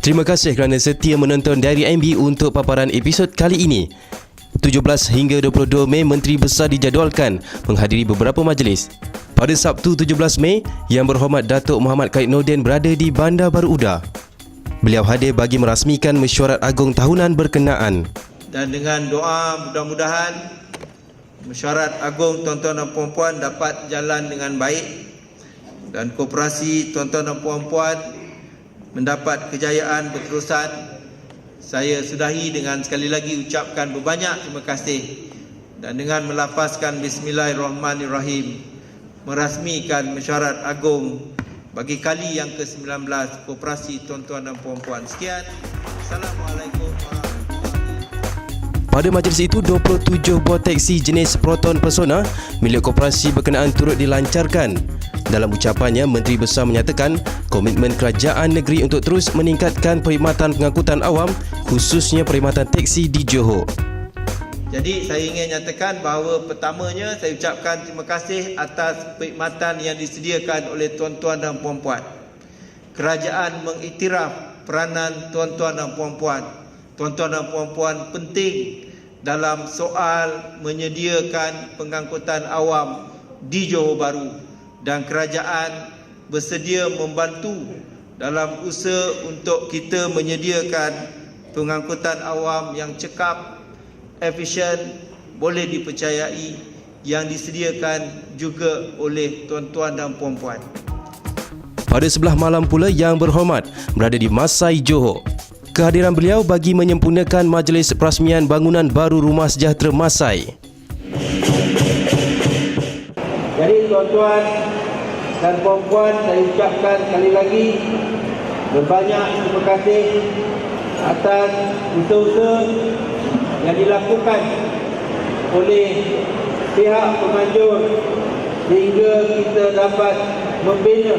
Terima kasih kerana setia menonton Diary MB untuk paparan episod kali ini. 17 hingga 22 Mei Menteri Besar dijadualkan menghadiri beberapa majlis. Pada Sabtu 17 Mei, Yang Berhormat Datuk Muhammad Khalid Nordin berada di Bandar Baru Uda. Beliau hadir bagi merasmikan mesyuarat agung tahunan berkenaan. Dan dengan doa mudah-mudahan mesyuarat agung tuan-tuan dan puan-puan dapat jalan dengan baik dan koperasi tuan-tuan dan puan-puan mendapat kejayaan berterusan. Saya sudahi dengan sekali lagi ucapkan berbanyak terima kasih dan dengan melafazkan Bismillahirrahmanirrahim merasmikan mesyuarat agung bagi kali yang ke-19 koperasi tuan-tuan dan puan-puan. Sekian. Assalamualaikum warahmatullahi. Pada majlis itu, 27 buah teksi jenis Proton Persona milik koperasi berkenaan turut dilancarkan. Dalam ucapannya, Menteri Besar menyatakan komitmen kerajaan negeri untuk terus meningkatkan perkhidmatan pengangkutan awam, khususnya perkhidmatan teksi di Johor. Jadi saya ingin nyatakan bahawa pertamanya saya ucapkan terima kasih atas perkhidmatan yang disediakan oleh tuan-tuan dan puan-puan. Kerajaan mengiktiraf peranan tuan-tuan dan puan-puan. Tuan-tuan dan puan-puan penting dalam soal menyediakan pengangkutan awam di Johor Bahru. Dan kerajaan bersedia membantu dalam usaha untuk kita menyediakan pengangkutan awam yang cekap, efisien, boleh dipercayai, yang disediakan juga oleh tuan-tuan dan puan-puan. Pada sebelah malam pula, Yang Berhormat berada di Masai, Johor. Kehadiran beliau bagi menyempurnakan majlis perasmian bangunan baru Rumah Sejahtera Masai. Jadi tuan-tuan dan puan-puan, saya ucapkan sekali lagi berbanyak terima kasih atas usaha-usaha yang dilakukan oleh pihak pemanjur sehingga kita dapat membina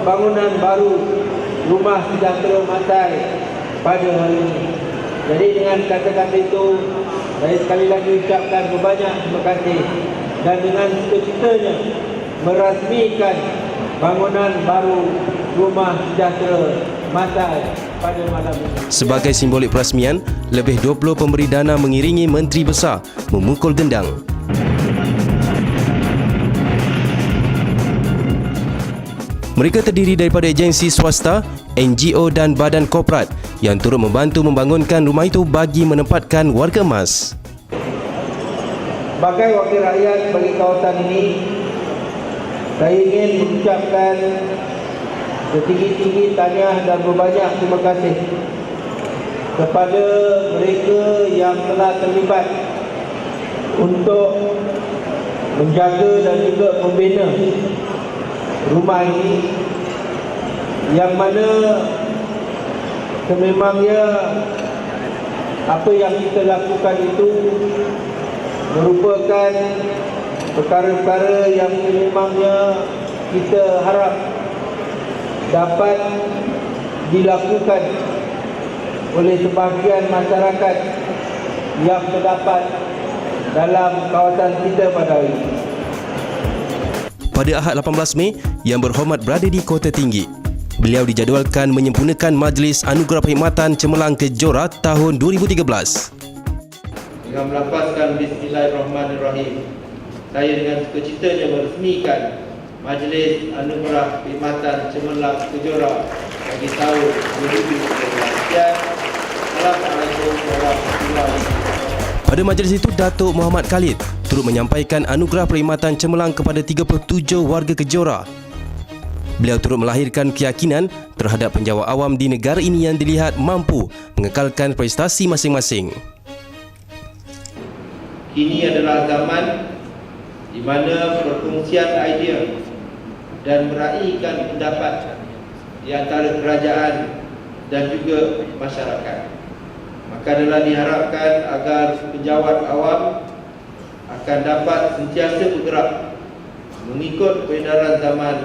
bangunan baru Rumah Sejahtera Masai pada hari ini. Jadi dengan kata-kata itu, saya sekali lagi ucapkan berbanyak terima kasih dan dengan cita-citanya merasmikan bangunan baru Rumah Sejahtera Masai pada malam ini. Sebagai simbolik perasmian, lebih 20 pemberi dana mengiringi Menteri Besar memukul gendang. Mereka terdiri daripada agensi swasta, NGO dan badan korporat yang turut membantu membangunkan rumah itu bagi menempatkan warga emas. Sebagai wakil rakyat bagi kawasan ini, saya ingin mengucapkan setinggi-tinggi tahniah dan berbanyak terima kasih kepada mereka yang telah terlibat untuk menjaga dan juga membina rumah ini, yang mana sememangnya apa yang kita lakukan itu merupakan perkara-perkara yang sememangnya kita harap dapat dilakukan oleh sebahagian masyarakat yang terdapat dalam kawasan kita pada hari ini. Pada Ahad 18 Mei, Yang Berhormat berada di Kota Tinggi. Beliau dijadualkan menyempurnakan Majlis Anugerah Perkhidmatan Cemerlang Kejora tahun 2013. Dengan melafazkan Bismillahirrahmanirrahim, saya dengan sukacitanya meresmikan Majlis Anugerah Perkhidmatan Cemerlang Kejora bagi tahun 2013. Assalamualaikum warahmatullahi wabarakatuh. Pada majlis itu, Datuk Muhammad Khalid turut menyampaikan anugerah perkhidmatan cemerlang kepada 37 warga Kejora. Beliau turut melahirkan keyakinan terhadap penjawat awam di negara ini yang dilihat mampu mengekalkan prestasi masing-masing. Kini adalah zaman di mana perkongsian idea dan meraihkan pendapat di antara kerajaan dan juga masyarakat. Maka adalah diharapkan agar penjawat awam akan dapat sentiasa bergerak mengikut peredaran zaman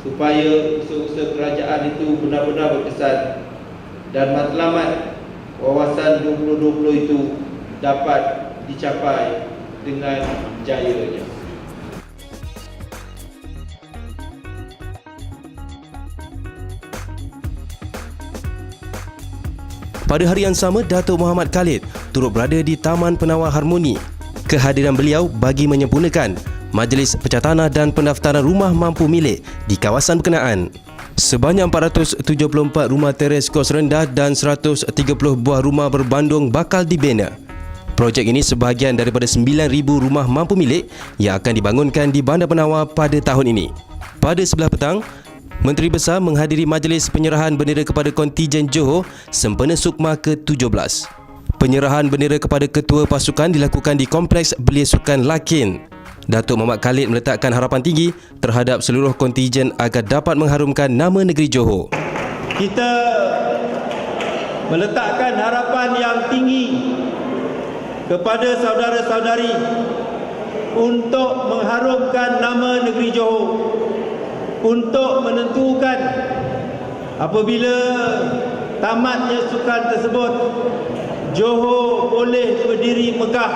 supaya usaha-usaha kerajaan itu benar-benar berkesan dan matlamat wawasan 2020 itu dapat dicapai dengan jayanya. Pada hari yang sama, Datuk Muhammad Khalid turut berada di Taman Penawar Harmoni. Kehadiran beliau bagi menyempurnakan Majlis Pencatanah dan Pendaftaran Rumah Mampu Milik di kawasan berkenaan. Sebanyak 474 rumah teres kos rendah dan 130 buah rumah berbandung bakal dibina. Projek ini sebahagian daripada 9,000 rumah mampu milik yang akan dibangunkan di Bandar Penawar pada tahun ini. Pada sebelah petang, Menteri Besar menghadiri majlis penyerahan bendera kepada kontijen Johor sempena Sukma ke-17. Penyerahan bendera kepada ketua pasukan dilakukan di Kompleks Belia Sukan Lakin. Datuk Muhammad Khalid meletakkan harapan tinggi terhadap seluruh kontijen agar dapat mengharumkan nama negeri Johor. Kita meletakkan harapan yang tinggi kepada saudara-saudari untuk mengharumkan nama negeri Johor, untuk menentukan apabila tamatnya sukan tersebut, Johor boleh berdiri megah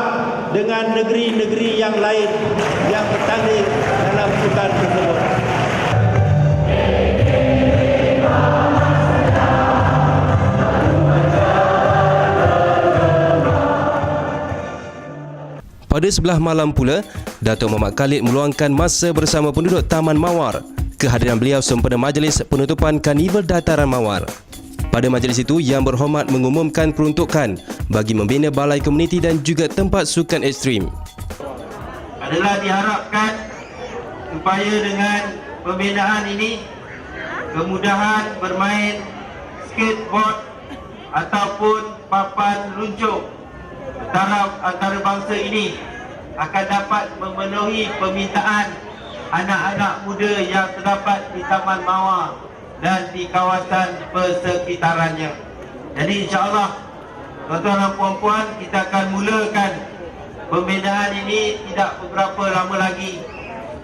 dengan negeri-negeri yang lain yang bertanding dalam sukan tersebut. Pada sebelah malam pula, Datuk Muhammad Khalid meluangkan masa bersama penduduk Taman Mawar. Kehadiran beliau sempena majlis penutupan Karnival Dataran Mawar. Pada majlis itu, Yang Berhormat mengumumkan peruntukan bagi membina balai komuniti dan juga tempat sukan ekstrim. Adalah diharapkan supaya dengan pembinaan ini kemudahan bermain skateboard ataupun papan luncur taraf antarabangsa ini akan dapat memenuhi permintaan anak-anak muda yang terdapat di Taman Mawar dan di kawasan persekitarannya. Jadi insya-Allah tuan-tuan dan puan-puan, kita akan mulakan pembinaan ini tidak beberapa lama lagi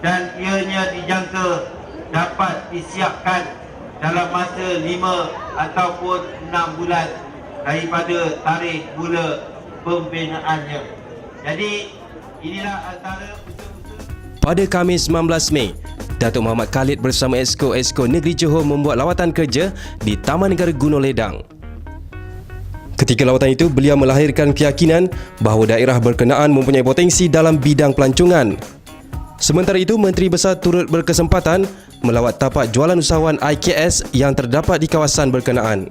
dan ianya dijangka dapat disiapkan dalam masa 5 ataupun 6 bulan daripada tarikh mula pembinaannya. Jadi inilah antara Pada Khamis 19 Mei, Datuk Muhammad Khalid bersama Exco Negeri Johor membuat lawatan kerja di Taman Negara Gunung Ledang. Ketika lawatan itu, beliau melahirkan keyakinan bahawa daerah berkenaan mempunyai potensi dalam bidang pelancongan. Sementara itu, Menteri Besar turut berkesempatan melawat tapak jualan usahawan IKS yang terdapat di kawasan berkenaan.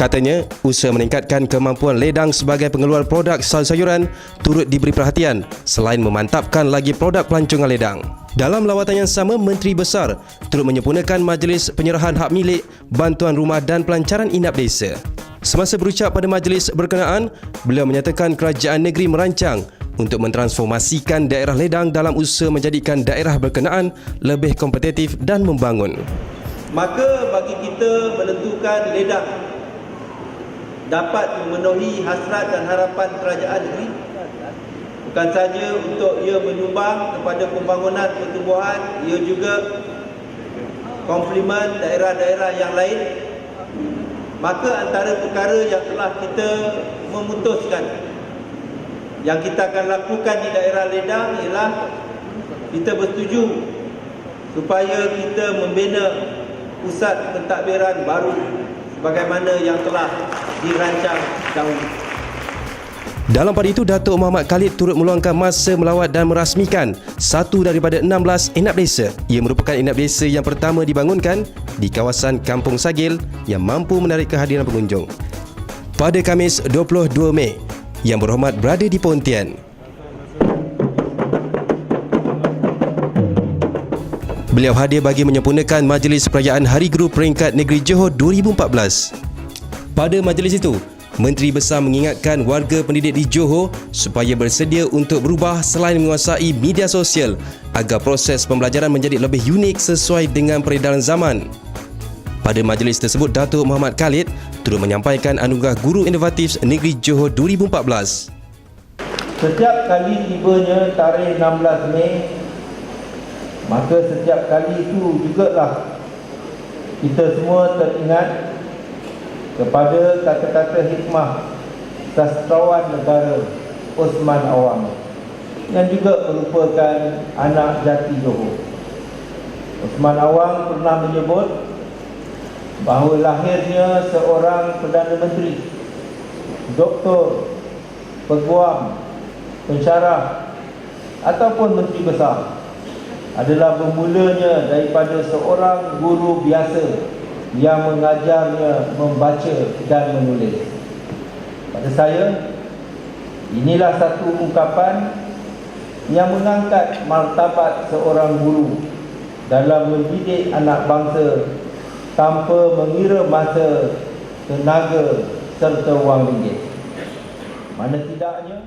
Katanya, usaha meningkatkan kemampuan ledang sebagai pengeluar produk sayur-sayuran turut diberi perhatian selain memantapkan lagi produk pelancongan ledang. Dalam lawatan yang sama, Menteri Besar turut menyempurnakan majlis penyerahan hak milik, bantuan rumah dan pelancaran inap desa. Semasa berucap pada majlis berkenaan, beliau menyatakan kerajaan negeri merancang untuk mentransformasikan daerah ledang dalam usaha menjadikan daerah berkenaan lebih kompetitif dan membangun. Maka bagi kita menentukan ledang dapat memenuhi hasrat dan harapan kerajaan negeri, bukan saja untuk ia menyumbang kepada pembangunan pertumbuhan, ia juga komplimen daerah-daerah yang lain. Maka antara perkara yang telah kita memutuskan yang kita akan lakukan di daerah ledang ialah kita bersetuju supaya kita membina pusat pentadbiran baru sebagaimana yang telah dirancang dahulu. Dalam pada itu, Datuk Muhammad Khalid turut meluangkan masa melawat dan merasmikan satu daripada 16 inap desa. Ia merupakan inap desa yang pertama dibangunkan di kawasan Kampung Sagil yang mampu menarik kehadiran pengunjung. Pada Khamis 22 Mei, Yang Berhormat berada di Pontian. Beliau hadir bagi menyempurnakan Majlis Perayaan Hari Guru Peringkat Negeri Johor 2014. Pada majlis itu, Menteri Besar mengingatkan warga pendidik di Johor supaya bersedia untuk berubah selain menguasai media sosial agar proses pembelajaran menjadi lebih unik sesuai dengan peredaran zaman. Pada majlis tersebut, Datuk Muhammad Khalid turut menyampaikan anugerah Guru Inovatif Negeri Johor 2014. Setiap kali tibanya tarikh 16 Mei, maka setiap kali itu jugalah kita semua teringat kepada kata-kata hikmah sastrawan negara Osman Awang yang juga merupakan anak jati Johor. Osman Awang pernah menyebut bahawa lahirnya seorang Perdana Menteri, doktor, peguam, pensyarah ataupun menteri besar adalah bermulanya daripada seorang guru biasa yang mengajarnya membaca dan menulis. Pada saya, inilah satu ungkapan yang mengangkat martabat seorang guru dalam mendidik anak bangsa tanpa mengira masa, tenaga serta wang ringgit. Mana tidaknya.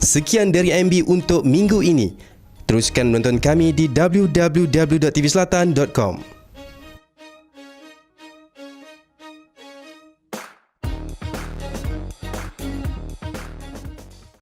Sekian dari IMB untuk minggu ini. Teruskan menonton kami di www.tvselatan.com.